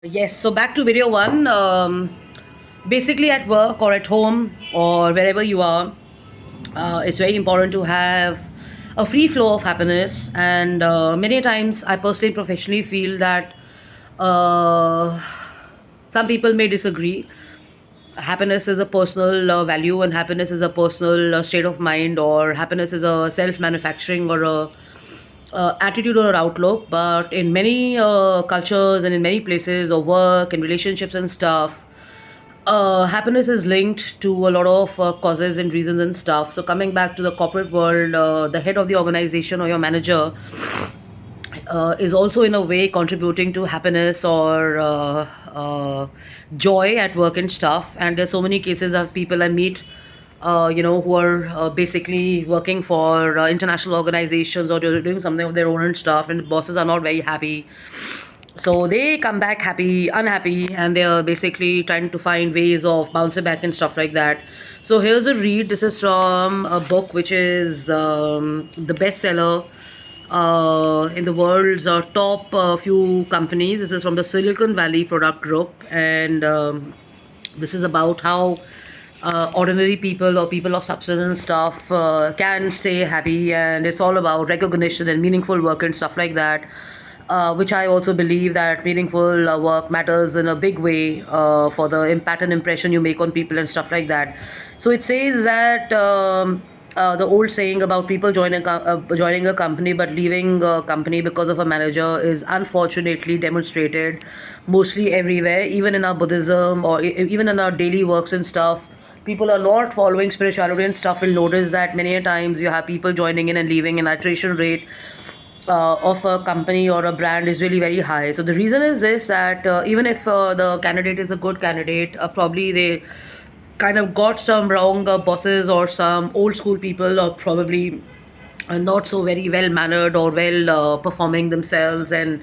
Yes, so back to video one. Basically, at work or at home or wherever you are, it's very important to have a free flow of happiness. And many times, I personally, professionally feel that uh, some people may disagree. Happiness is a personal value, and happiness is a personal state of mind, or happiness is a self manufacturing or a attitude or outlook. But in many cultures and in many places of work and relationships and stuff, happiness is linked to a lot of causes and reasons and stuff. So coming back to the corporate world, the head of the organization or your manager is also in a way contributing to happiness or joy at work and stuff. And there's so many cases of people I meet, who are basically working for international organizations, or they're doing something of their own and stuff, and bosses are not very happy. So they come back unhappy, and they're basically trying to find ways of bouncing back and stuff like that. So here's a read. This is from a book which is the bestseller in the world's top few companies. This is from the Silicon Valley Product Group, and this is about how ordinary people or people of substance and stuff can stay happy, and it's all about recognition and meaningful work and stuff like that. Which I also believe that meaningful work matters in a big way for the impact and impression you make on people and stuff like that. So it says that the old saying about people joining a company but leaving a company because of a manager is unfortunately demonstrated mostly everywhere, even in our Buddhism or even in our daily works and stuff. People are not following spirituality and stuff will notice that many a times you have people joining in and leaving, an iteration rate of a company or a brand is really very high. So the reason is this, that even if the candidate is a good candidate, probably they kind of got some wrong bosses or some old school people, or probably not so very well mannered or well performing themselves, and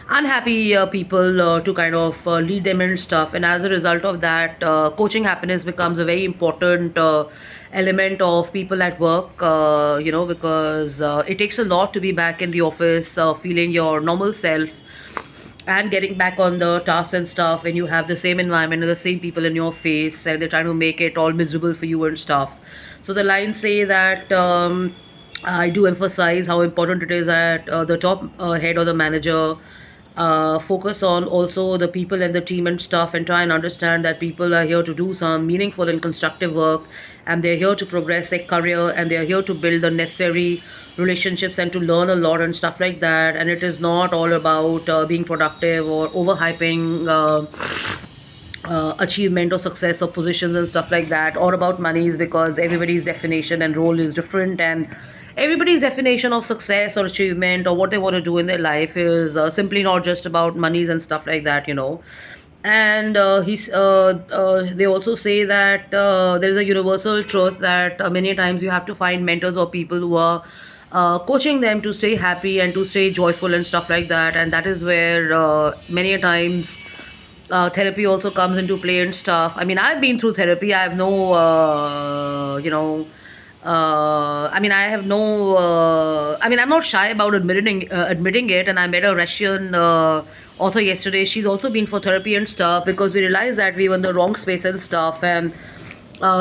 unhappy people to kind of lead them and stuff. And as a result of that, coaching happiness becomes a very important element of people at work, because it takes a lot to be back in the office feeling your normal self and getting back on the tasks and stuff when you have the same environment and the same people in your face, and they're trying to make it all miserable for you and stuff. So the lines say that I do emphasize how important it is that the top head or the manager focus on also the people and the team and stuff, and try and understand that people are here to do some meaningful and constructive work, and they're here to progress their career, and they're here to build the necessary relationships and to learn a lot and stuff like that. And it is not all about being productive or overhyping achievement or success or positions and stuff like that, or about monies, because everybody's definition and role is different, and everybody's definition of success or achievement or what they want to do in their life is simply not just about monies and stuff like that. And they also say that there is a universal truth that many times you have to find mentors or people who are coaching them to stay happy and to stay joyful and stuff like that. And that is where many a times therapy also comes into play and stuff. I mean, I've been through therapy. I have no, I mean, I have no. I mean, I'm not shy about admitting it. And I met a Russian author yesterday. She's also been for therapy and stuff, because we realized that we were in the wrong space and stuff. And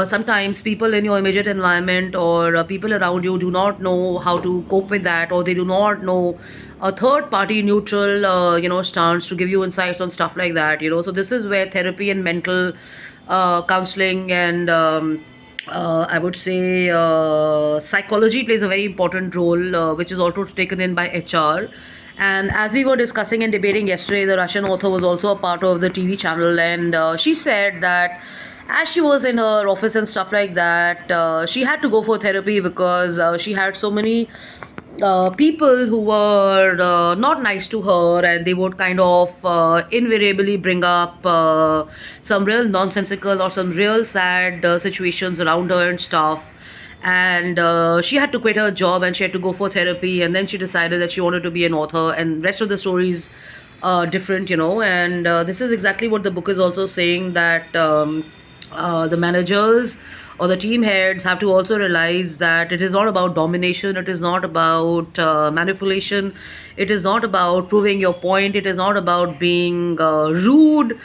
sometimes people in your immediate environment or people around you do not know how to cope with that, or they do not know a third party neutral stance to give you insights on stuff like that. So this is where therapy and mental counseling and I would say psychology plays a very important role, which is also taken in by HR. And as we were discussing and debating yesterday, the Russian author was also a part of the TV channel, and she said that as she was in her office and stuff like that, she had to go for therapy because she had so many people who were not nice to her, and they would kind of invariably bring up some real nonsensical or some real sad situations around her and stuff. And she had to quit her job and she had to go for therapy, and then she decided that she wanted to be an author, and rest of the stories different. And this is exactly what the book is also saying, that the managers or the team heads have to also realize that it is not about domination, it is not about manipulation, it is not about proving your point, it is not about being rude.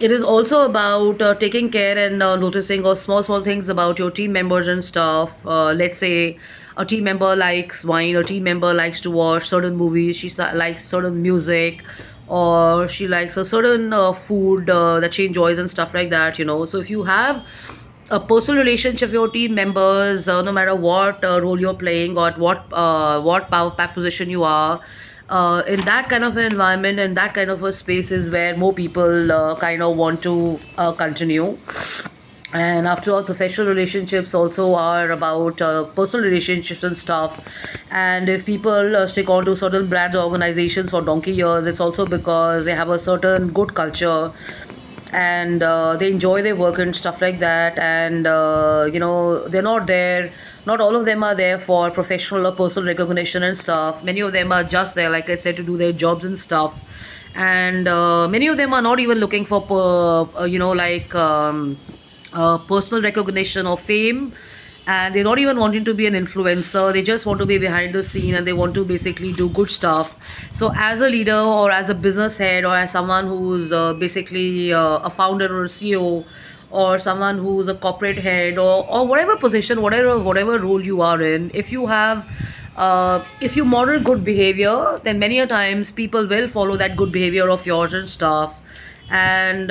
It is also about taking care and noticing or small things about your team members and stuff. Let's say a team member likes wine, a team member likes to watch certain movies, likes certain music, or she likes a certain food that she enjoys and stuff like that, you know. So if you have a personal relationship with your team members, no matter what role you're playing or what power pack position you are, in that kind of an environment and that kind of a space is where more people kind of want to continue. And after all, professional relationships also are about personal relationships and stuff. And if people stick on to certain brands or organizations for donkey years, it's also because they have a certain good culture, and they enjoy their work and stuff like that. And they're not there, not all of them are there for professional or personal recognition and stuff. Many of them are just there, like I said, to do their jobs and stuff. And many of them are not even looking for personal recognition or fame, and they're not even wanting to be an influencer. They just want to be behind the scene and they want to basically do good stuff. So as a leader or as a business head or as someone who's basically a founder or a CEO, or someone who's a corporate head, or whatever position, whatever role you are in, if you model good behavior, then many a times people will follow that good behavior of yours and stuff. And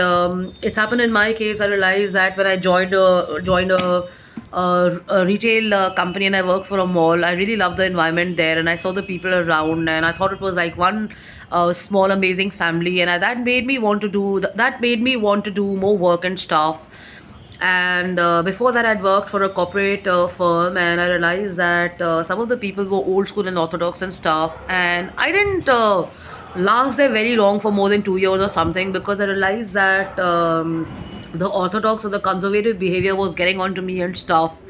it's happened in my case. I realized that when I joined a retail company and I worked for a mall, I really loved the environment there, and I saw the people around, and I thought it was like one small amazing family, and that made me want to do more work and stuff. And before that, I'd worked for a corporate firm, and I realized that some of the people were old school and orthodox and stuff, and I didn't last there very long, for more than 2 years or something, because I realized that the orthodox or the conservative behavior was getting onto me and stuff.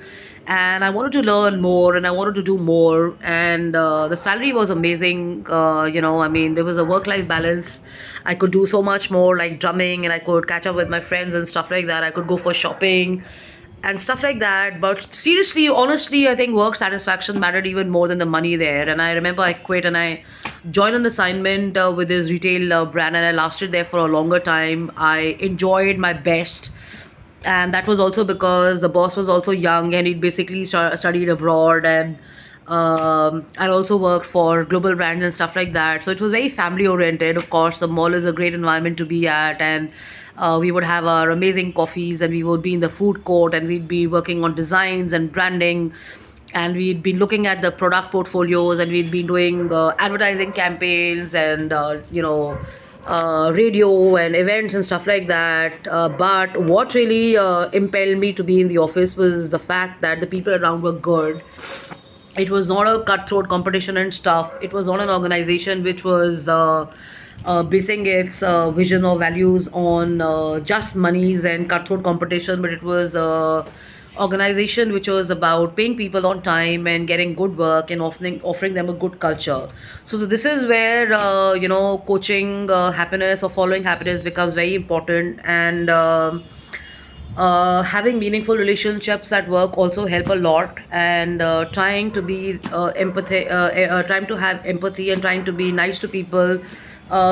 And I wanted to learn more and I wanted to do more. And the salary was amazing. I mean, there was a work life balance. I could do so much more, like drumming, and I could catch up with my friends and stuff like that. I could go for shopping and stuff like that. But seriously, honestly, I think work satisfaction mattered even more than the money there. And I remember I quit and I joined an assignment with this retail brand, and I lasted there for a longer time. I enjoyed my best, and that was also because the boss was also young and he'd basically studied abroad. And I also worked for global brands and stuff like that, so it was very family oriented. Of course, the mall is a great environment to be at, and we would have our amazing coffees, and we would be in the food court, and we'd be working on designs and branding, and we'd been looking at the product portfolios, and we'd been doing advertising campaigns, and radio and events and stuff like that. But what really impelled me to be in the office was the fact that the people around were good. It was not a cutthroat competition and stuff. It was not an organization which was basing its vision or values on just monies and cutthroat competition, but it was organization which was about paying people on time and getting good work and offering them a good culture. So this is where coaching happiness or following happiness becomes very important. And having meaningful relationships at work also help a lot. And trying to have empathy and trying to be nice to people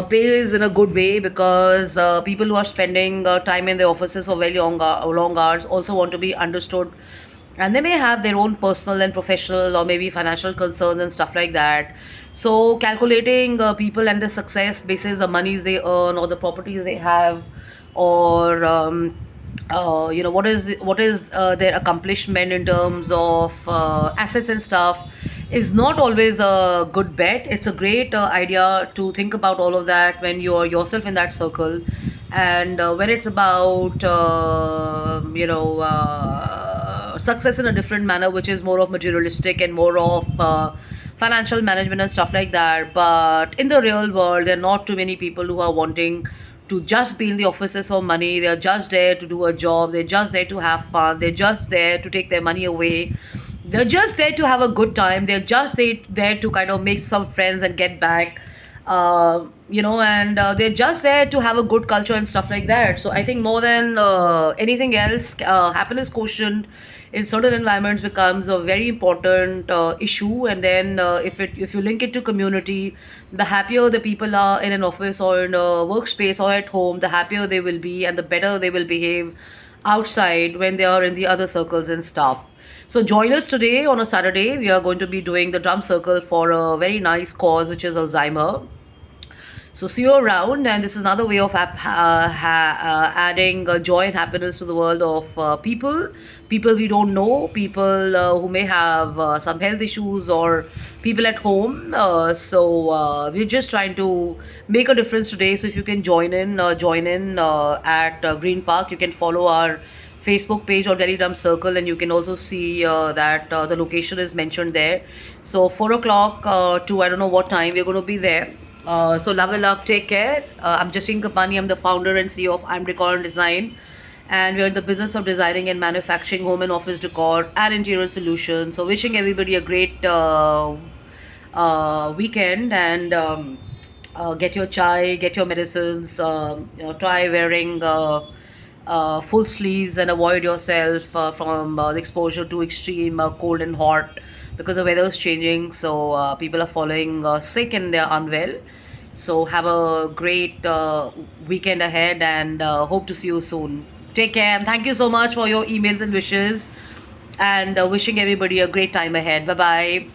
pays in a good way, because people who are spending time in the offices for very long hours also want to be understood, and they may have their own personal and professional or maybe financial concerns and stuff like that. So calculating people and their success basis the monies they earn or the properties they have, or what is their accomplishment in terms of assets and stuff, is not always a good bet. It's a great idea to think about all of that when you're yourself in that circle. And when it's about success in a different manner, which is more of materialistic and more of financial management and stuff like that. But in the real world, there are not too many people who are wanting to just be in the offices for money. They're just there to do a job. They're just there to have fun. They're just there to take their money away. They're just there to have a good time. They're just there to kind of make some friends and get back. and they're just there to have a good culture and stuff like that. So I think more than anything else, happiness quotient in certain environments becomes a very important issue. And then if you link it to community, the happier the people are in an office or in a workspace or at home, the happier they will be and the better they will behave outside when they are in the other circles and stuff. So join us today on a Saturday. We are going to be doing the drum circle for a very nice cause, which is Alzheimer. So see you around, and this is another way of adding joy and happiness to the world of people we don't know, people who may have some health issues, or people at home. We're just trying to make a difference today. So if you can join in at Green Park. You can follow our Facebook page or Delhi Drum Circle, and you can also see that the location is mentioned there. So 4 o'clock to I don't know what time we're going to be there. So love and luck, take care. I'm Justine Kapani. I'm the founder and CEO of I'm Decor and Design, and we're in the business of designing and manufacturing home and office decor and interior solutions. So wishing everybody a great weekend, and get your chai, get your medicines. Try wearing full sleeves and avoid yourself from the exposure to extreme cold and hot, because the weather is changing. So people are falling sick and they're unwell. So have a great weekend ahead, and hope to see you soon. Take care, and thank you so much for your emails and wishes, and wishing everybody a great time ahead. Bye bye.